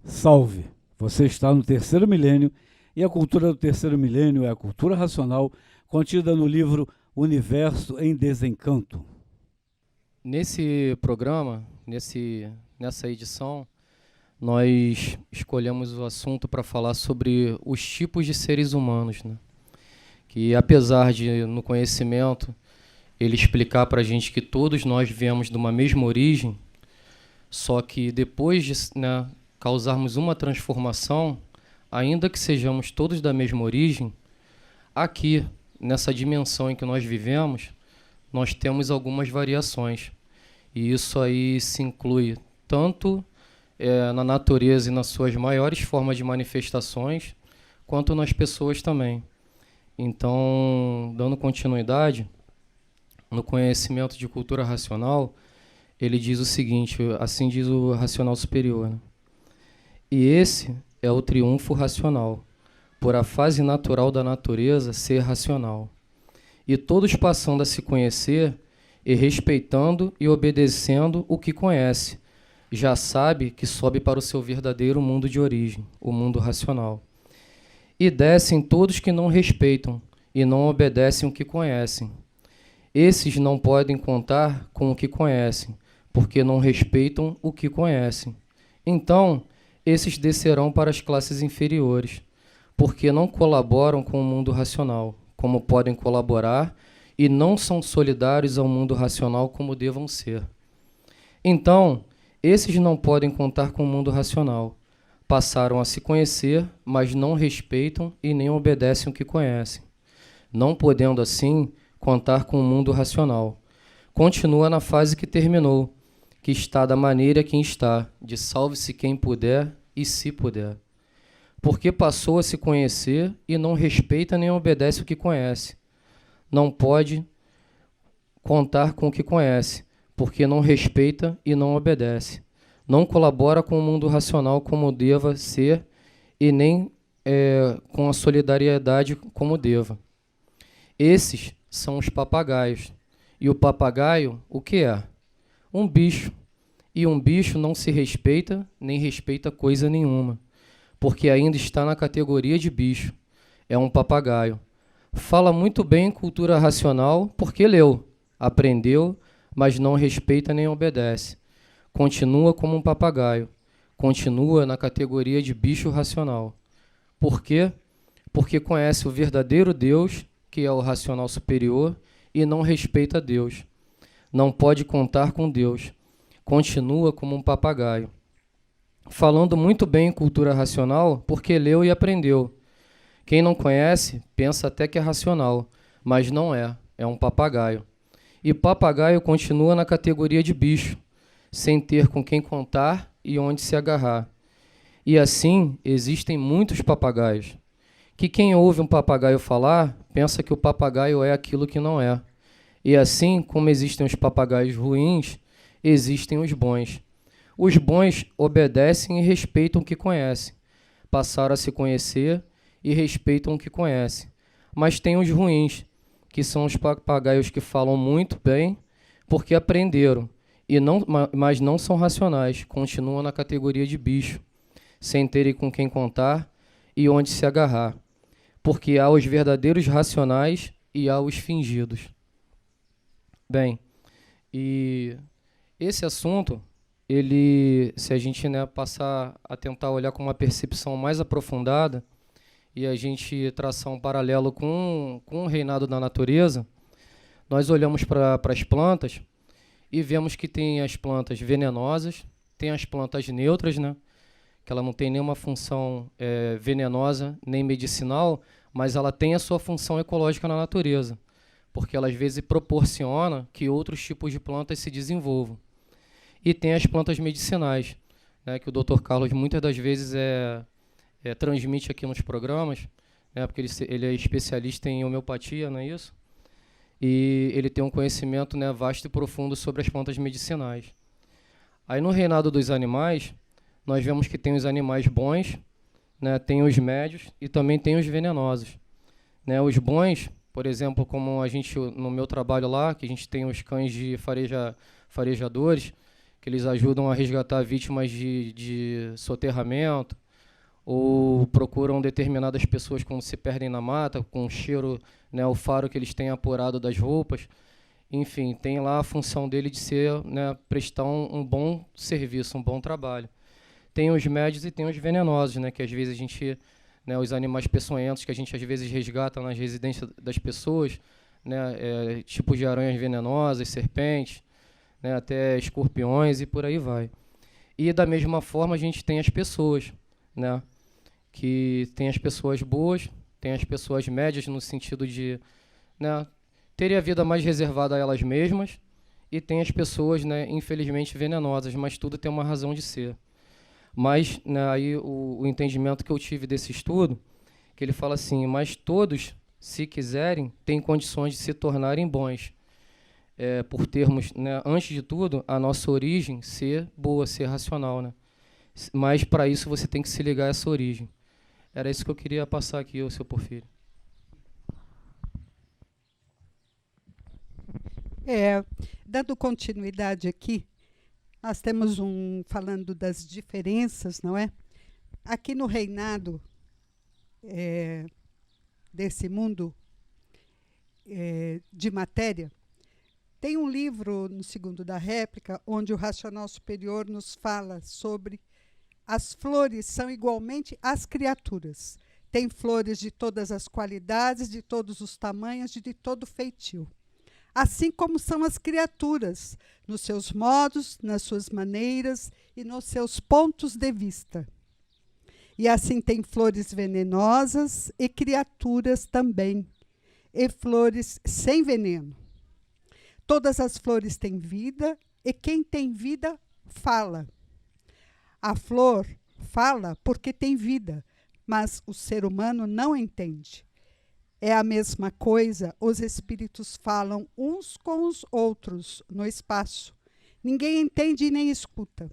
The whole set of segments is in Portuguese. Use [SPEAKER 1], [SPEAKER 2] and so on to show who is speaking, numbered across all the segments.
[SPEAKER 1] Salve! Você está no terceiro milênio e a cultura do terceiro milênio é a cultura racional contida no livro Universo em Desencanto.
[SPEAKER 2] Nesse programa, nessa edição, nós escolhemos o assunto para falar sobre os tipos de seres humanos, né? Que apesar de, no conhecimento, ele explicar para a gente que todos nós viemos de uma mesma origem, só que depois de causarmos uma transformação, ainda que sejamos todos da mesma origem, aqui, nessa dimensão em que nós vivemos, nós temos algumas variações. E isso aí se inclui tanto na natureza e nas suas maiores formas de manifestações, quanto nas pessoas também. Então, dando continuidade, no conhecimento de cultura racional, ele diz o seguinte, assim diz o racional superior, né? E esse é o triunfo racional, por a fase natural da natureza ser racional. E todos passando a se conhecer, e respeitando e obedecendo o que conhece, já sabe que sobe para o seu verdadeiro mundo de origem, o mundo racional. E descem todos que não respeitam e não obedecem o que conhecem. Esses não podem contar com o que conhecem, porque não respeitam o que conhecem. Então, esses descerão para as classes inferiores, porque não colaboram com o mundo racional, como podem colaborar, e não são solidários ao mundo racional como devam ser. Então, esses não podem contar com o mundo racional. Passaram a se conhecer, mas não respeitam e nem obedecem o que conhecem. Não podendo, assim, contar com o mundo racional. Continua na fase que terminou, que está da maneira que está, de salve-se quem puder e se puder. Porque passou a se conhecer e não respeita nem obedece o que conhece. Não pode contar com o que conhece, porque não respeita e não obedece. Não colabora com o mundo racional como deva ser e nem com a solidariedade como deva. Esses são os papagaios. E o papagaio, o que é? Um bicho. E um bicho não se respeita, nem respeita coisa nenhuma, porque ainda está na categoria de bicho. É um papagaio. Fala muito bem cultura racional porque leu, aprendeu, mas não respeita nem obedece. Continua como um papagaio. Continua na categoria de bicho racional. Por quê? Porque conhece o verdadeiro Deus, que é o racional superior, e não respeita Deus. Não pode contar com Deus. Continua como um papagaio. Falando muito bem em cultura racional porque leu e aprendeu. Quem não conhece, pensa até que é racional, mas não é, é um papagaio. E papagaio continua na categoria de bicho, sem ter com quem contar e onde se agarrar. E assim, existem muitos papagaios, que quem ouve um papagaio falar, pensa que o papagaio é aquilo que não é. E assim, como existem os papagaios ruins, existem os bons. Os bons obedecem e respeitam o que conhecem, passaram a se conhecer e respeitam o que conhecem. Mas tem os ruins, que são os papagaios que falam muito bem porque aprenderam, mas não são racionais, continuam na categoria de bicho, sem terem com quem contar e onde se agarrar. Porque há os verdadeiros racionais e há os fingidos. Bem, e esse assunto, se a gente passar a tentar olhar com uma percepção mais aprofundada, e a gente traçar um paralelo com o reinado da natureza, nós olhamos para as plantas e vemos que tem as plantas venenosas, tem as plantas neutras, né? Que ela não tem nenhuma função venenosa nem medicinal, mas ela tem a sua função ecológica na natureza, porque ela às vezes proporciona que outros tipos de plantas se desenvolvam. E tem as plantas medicinais, né? Que o Dr. Carlos muitas das vezes transmite aqui nos programas, né, porque ele é especialista em homeopatia, não é isso? E ele tem um conhecimento, né, vasto e profundo sobre as plantas medicinais. Aí no reinado dos animais, nós vemos que tem os animais bons, né, tem os médios e também tem os venenosos. Né, os bons, por exemplo, como a gente, no meu trabalho lá, que a gente tem os cães de farejadores, que eles ajudam a resgatar vítimas de soterramento, ou procuram determinadas pessoas quando se perdem na mata, com o cheiro, né, o faro que eles têm apurado das roupas. Enfim, tem lá a função dele de ser, né, prestar um bom serviço, um bom trabalho. Tem os médios e tem os venenosos, né, que às vezes a gente, né, os animais peçonhentos que a gente às vezes resgata nas residências das pessoas, né, tipos de aranhas venenosas, serpentes, né, até escorpiões e por aí vai. E da mesma forma a gente tem as pessoas, né, que tem as pessoas boas, tem as pessoas médias no sentido de, né, terem a vida mais reservada a elas mesmas, e tem as pessoas, né, infelizmente venenosas, mas tudo tem uma razão de ser. Mas, né, aí o entendimento que eu tive desse estudo, que ele fala assim, mas todos, se quiserem, têm condições de se tornarem bons, por termos, né, antes de tudo, a nossa origem ser boa, ser racional, né? Mas para isso você tem que se ligar a essa origem. Era isso que eu queria passar aqui, o seu Porfírio.
[SPEAKER 3] Dando continuidade aqui, nós temos falando das diferenças, não é? Aqui no reinado desse mundo de matéria, tem um livro, no segundo da réplica, onde o racional superior nos fala sobre as flores são igualmente as criaturas. Tem flores de todas as qualidades, de todos os tamanhos, de todo feitio. Assim como são as criaturas, nos seus modos, nas suas maneiras e nos seus pontos de vista. E assim tem flores venenosas e criaturas também, e flores sem veneno. Todas as flores têm vida, e quem tem vida, fala. A flor fala porque tem vida, mas o ser humano não entende. É a mesma coisa, os espíritos falam uns com os outros no espaço. Ninguém entende nem escuta.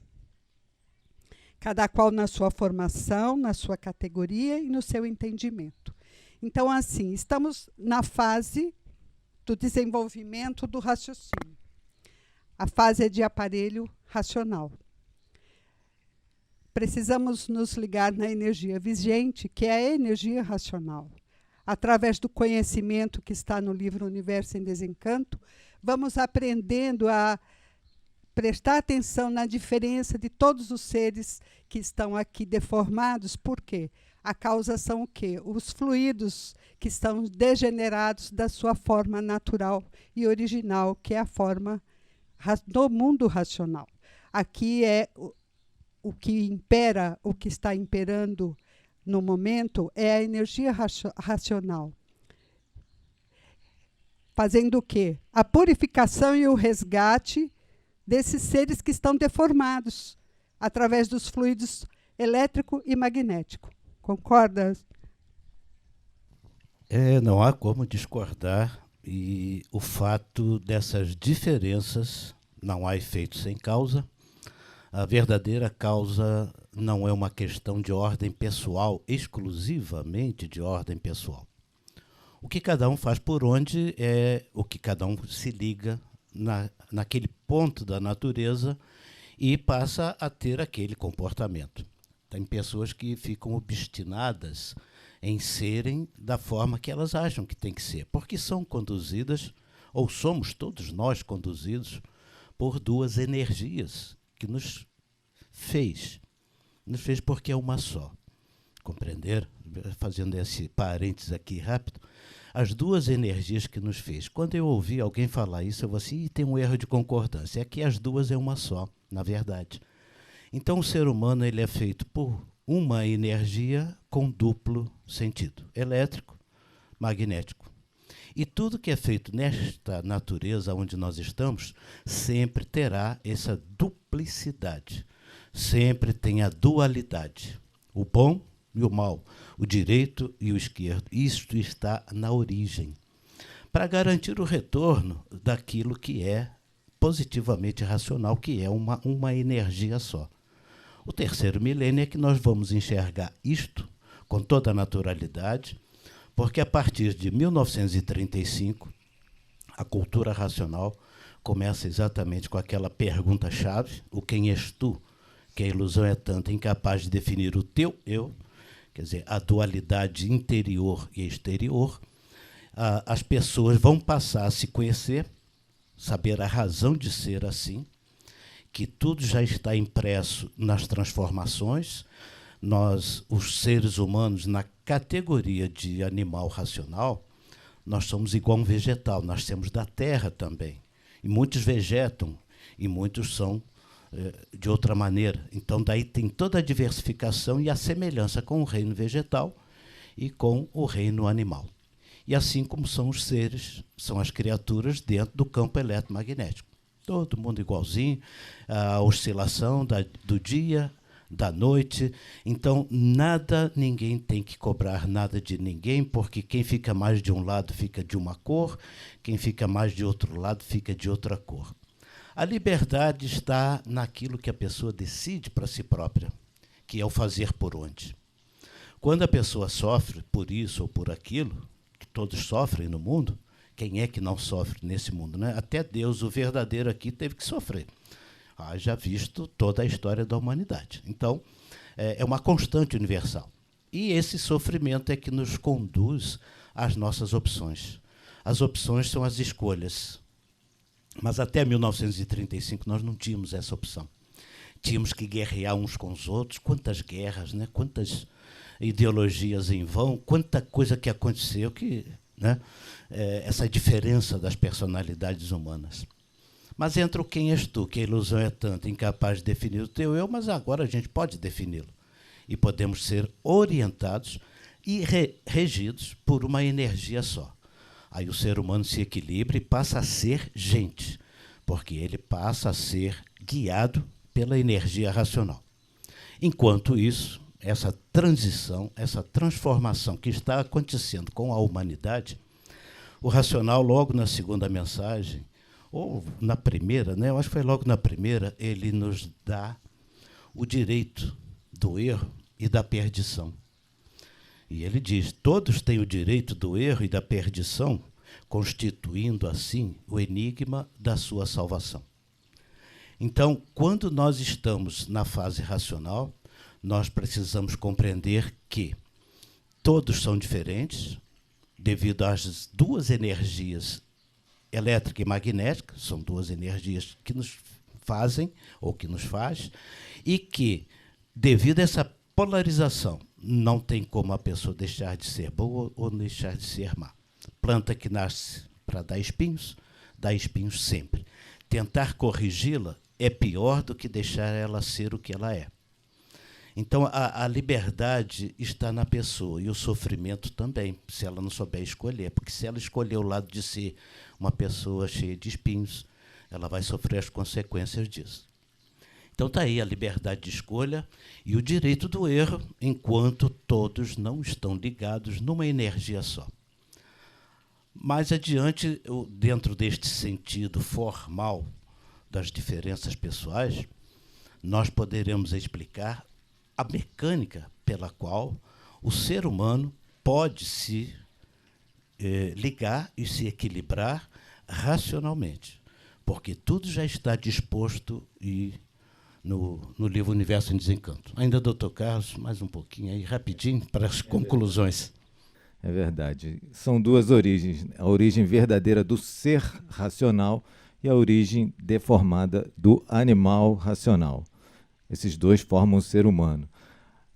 [SPEAKER 3] Cada qual na sua formação, na sua categoria e no seu entendimento. Então, assim, estamos na fase do desenvolvimento do raciocínio. A fase é de aparelho racional. Precisamos nos ligar na energia vigente, que é a energia racional. Através do conhecimento que está no livro Universo em Desencanto, vamos aprendendo a prestar atenção na diferença de todos os seres que estão aqui deformados. Por quê? A causa são o quê? Os fluidos que estão degenerados da sua forma natural e original, que é a forma do mundo racional. Aqui é o que impera, o que está imperando no momento é a energia racional. Fazendo o quê? A purificação e o resgate desses seres que estão deformados através dos fluidos elétrico e magnético. Concorda?
[SPEAKER 4] Não há como discordar, e o fato dessas diferenças, não há efeito sem causa. A verdadeira causa não é uma questão de ordem pessoal, exclusivamente de ordem pessoal. O que cada um faz por onde é o que cada um se liga naquele ponto da natureza e passa a ter aquele comportamento. Tem pessoas que ficam obstinadas em serem da forma que elas acham que tem que ser, porque são conduzidas, ou somos todos nós conduzidos, por duas energias que nos fez porque é uma só. Compreender? Fazendo esse parênteses aqui rápido, as duas energias que nos fez. Quando eu ouvi alguém falar isso, eu vou assim, tem um erro de concordância. É que as duas é uma só, na verdade. Então, o ser humano ele é feito por uma energia com duplo sentido, elétrico, magnético. E tudo que é feito nesta natureza onde nós estamos, sempre terá essa duplicidade. Sempre tem a dualidade. O bom e o mal, o direito e o esquerdo. Isto está na origem. Para garantir o retorno daquilo que é positivamente racional, que é uma energia só. O terceiro milênio é que nós vamos enxergar isto com toda a naturalidade, porque a partir de 1935, a cultura racional começa exatamente com aquela pergunta-chave, o quem és tu, que a ilusão é tanto incapaz de definir o teu eu, quer dizer, a dualidade interior e exterior, as pessoas vão passar a se conhecer, saber a razão de ser assim, que tudo já está impresso nas transformações. Nós, os seres humanos, na categoria de animal racional, nós somos igual a um vegetal, nascemos da terra também. E muitos vegetam, e muitos são de outra maneira. Então, daí tem toda a diversificação e a semelhança com o reino vegetal e com o reino animal. E assim como são os seres, são as criaturas dentro do campo eletromagnético. Todo mundo igualzinho, a oscilação do dia, da noite. Então, ninguém tem que cobrar nada de ninguém, porque quem fica mais de um lado fica de uma cor, quem fica mais de outro lado fica de outra cor. A liberdade está naquilo que a pessoa decide para si própria, que é o fazer por onde. Quando a pessoa sofre por isso ou por aquilo, que todos sofrem no mundo, quem é que não sofre nesse mundo, né? Até Deus, o verdadeiro aqui, teve que sofrer. Já visto toda a história da humanidade. Então, é uma constante universal. E esse sofrimento é que nos conduz às nossas opções. As opções são as escolhas. Mas até 1935 nós não tínhamos essa opção. Tínhamos que guerrear uns com os outros. Quantas guerras, né? Quantas ideologias em vão, quanta coisa que aconteceu, né? Essa diferença das personalidades humanas. Mas entra o quem és tu, que a ilusão é tanto incapaz de definir o teu eu, mas agora a gente pode defini-lo. E podemos ser orientados e regidos por uma energia só. Aí o ser humano se equilibra e passa a ser gente, porque ele passa a ser guiado pela energia racional. Enquanto isso, essa transição, essa transformação que está acontecendo com a humanidade, o racional, logo na segunda mensagem, ou na primeira, né? Eu acho que foi logo na primeira, ele nos dá o direito do erro e da perdição. E ele diz, todos têm o direito do erro e da perdição, constituindo, assim, o enigma da sua salvação. Então, quando nós estamos na fase racional, nós precisamos compreender que todos são diferentes, devido às duas energias elétrica e magnética, são duas energias que nos fazem, ou que nos faz, e que, devido a essa polarização, não tem como a pessoa deixar de ser boa ou deixar de ser má. Planta que nasce para dar espinhos sempre. Tentar corrigi-la é pior do que deixar ela ser o que ela é. Então, a liberdade está na pessoa, e o sofrimento também, se ela não souber escolher. Porque se ela escolher o lado de ser uma pessoa cheia de espinhos, ela vai sofrer as consequências disso. Então, está aí a liberdade de escolha e o direito do erro, enquanto todos não estão ligados numa energia só. Mais adiante, dentro deste sentido formal das diferenças pessoais, nós poderemos explicar a mecânica pela qual o ser humano pode se ligar e se equilibrar racionalmente, porque tudo já está disposto no livro Universo em Desencanto. Ainda, doutor Carlos, mais um pouquinho aí, rapidinho, para as conclusões.
[SPEAKER 5] É verdade. São duas origens, a origem verdadeira do ser racional e a origem deformada do animal racional. Esses dois formam o ser humano.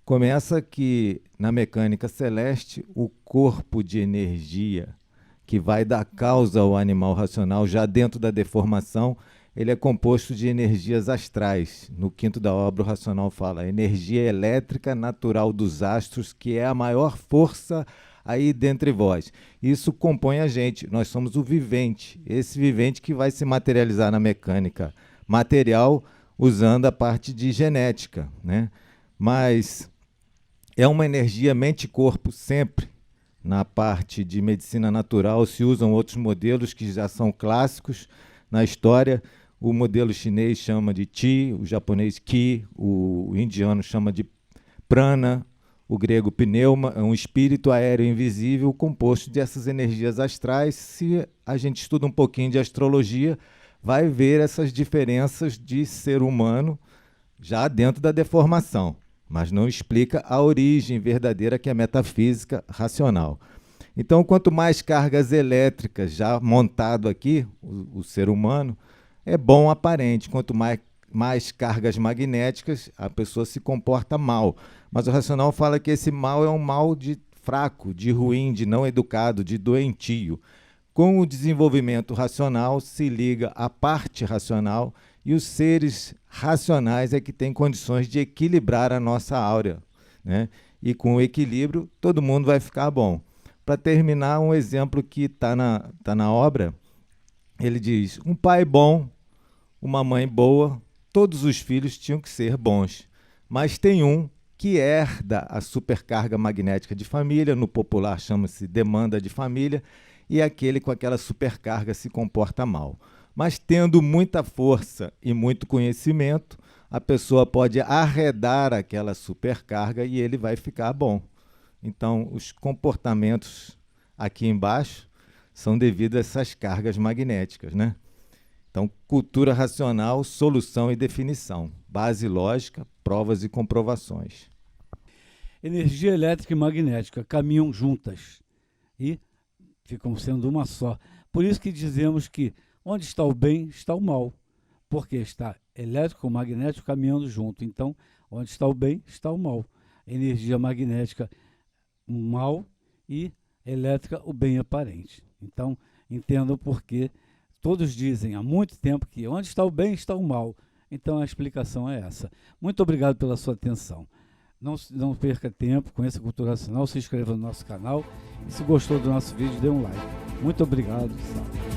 [SPEAKER 5] Começa que, na mecânica celeste, o corpo de energia que vai dar causa ao animal racional, já dentro da deformação, ele é composto de energias astrais. No quinto da obra, o racional fala energia elétrica natural dos astros, que é a maior força aí dentre vós. Isso compõe a gente, nós somos o vivente, esse vivente que vai se materializar na mecânica material, usando a parte de genética, né? Mas é uma energia mente-corpo sempre. Na parte de medicina natural se usam outros modelos que já são clássicos na história. O modelo chinês chama de Qi, o japonês Qi, o indiano chama de Prana, o grego pneuma, é um espírito aéreo invisível composto dessas energias astrais. Se a gente estuda um pouquinho de astrologia, vai ver essas diferenças de ser humano já dentro da deformação, mas não explica a origem verdadeira, que é a metafísica racional. Então, quanto mais cargas elétricas já montado aqui, o ser humano, é bom aparente. Quanto mais cargas magnéticas, a pessoa se comporta mal. Mas o racional fala que esse mal é um mal de fraco, de ruim, de não educado, de doentio. Com o desenvolvimento racional se liga a parte racional, e os seres racionais é que têm condições de equilibrar a nossa áurea, né? E com o equilíbrio todo mundo vai ficar bom. Para terminar, um exemplo que está na obra, ele diz: um pai bom, uma mãe boa, todos os filhos tinham que ser bons, mas tem um que herda a supercarga magnética de família, no popular chama-se demanda de família, e aquele com aquela supercarga se comporta mal. Mas tendo muita força e muito conhecimento, a pessoa pode arredar aquela supercarga e ele vai ficar bom. Então, os comportamentos aqui embaixo são devido a essas cargas magnéticas, né? Então, cultura racional, solução e definição, base lógica, provas e comprovações.
[SPEAKER 1] Energia elétrica e magnética caminham juntas e ficam sendo uma só. Por isso que dizemos que onde está o bem, está o mal, porque está elétrico e magnético caminhando junto. Então, onde está o bem, está o mal. Energia magnética, o mal, e elétrica, o bem aparente. Então, entendam porque todos dizem há muito tempo que onde está o bem, está o mal. Então, a explicação é essa. Muito obrigado pela sua atenção. Não perca tempo, conheça a Cultura Racional, se inscreva no nosso canal e se gostou do nosso vídeo, dê um like. Muito obrigado, salve.